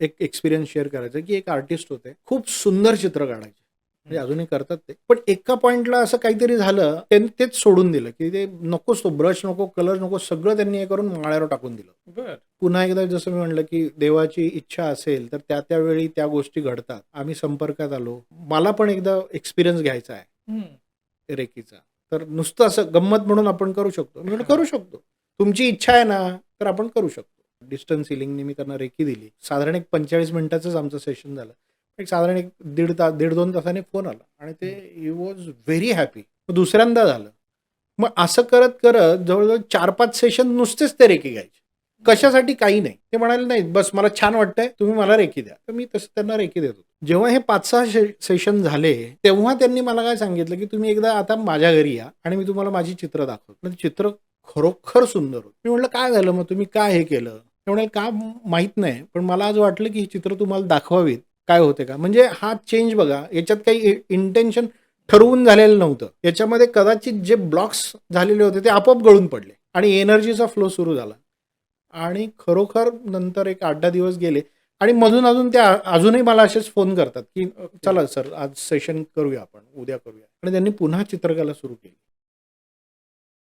एक experience share करायचा, की एक आर्टिस्ट होते. खूप सुंदर चित्र काढायचे. म्हणजे अजूनही करतात ते. पण एका पॉइंटला असं काहीतरी झालं, त्यांनी तेच सोडून दिलं, की ते नकोच तो ब्रश नको, कलर नको, सगळं त्यांनी हे करून माळ्यावर टाकून दिलं. बर. पुन्हा एकदा जसं मी म्हटलं, की देवाची इच्छा असेल तर त्या त्या गोष्टी घडतात. आम्ही संपर्कात आलो. मला पण एकदा एक्सपिरियन्स घ्यायचा आहे हम्म. रेकीचा. तर नुसतं असं गंमत म्हणून आपण करू शकतो. मी म्हटलं हा. करू शकतो. तुमची इच्छा आहे ना, तर आपण करू शकतो. डिस्टन्स हिलिंगनी मी त्यांना रेकी दिली. साधारण एक 45 मिनिटाचंच आमचं सेशन झालं. एक साधारण एक दीड तास, 1.5-2 तासाने फोन आला आणि ते ही वॉज व्हेरी हॅपी. दुसऱ्यांदा झालं. मग असं करत जवळ-जवळ 4-5 सेशन नुसतेच ते रेकी घ्यायचे. कशासाठी काही नाही. ते म्हणाले, "नाही, बस मला छान वाटतंय, तुम्ही मला रेकी द्या." तर मी तसं त्यांना रेकी देत होतो. जेव्हा हे 5-6 सेशन झाले, तेव्हा त्यांनी मला काय सांगितलं, की "तुम्ही एकदा आता माझ्या घरी या आणि मी तुम्हाला माझी चित्र दाखवतो." पण चित्र खरोखर सुंदर होतं. मी म्हटलं, "काय झालं मग? तुम्ही का हे केलं?" ते म्हणाले, "का माहीत नाही, पण मला आज वाटलं, की ही चित्र तुम्हाला दाखवावीत. काय होते का?" म्हणजे हा चेंज बघा, याच्यात काही इंटेन्शन ठरवून झालेलं नव्हतं. याच्यामध्ये कदाचित जे ब्लॉक्स झालेले होते ते आपोआप गळून पडले आणि एनर्जीचा फ्लो सुरू झाला. आणि खरोखर नंतर एक 8-10 दिवस गेले आणि मधून अजून ते अजूनही मला असेच फोन करतात, की ओके. "चला सर, आज सेशन करूया आपण, उद्या करूया." आणि त्यांनी पुन्हा चित्रकला सुरू केली.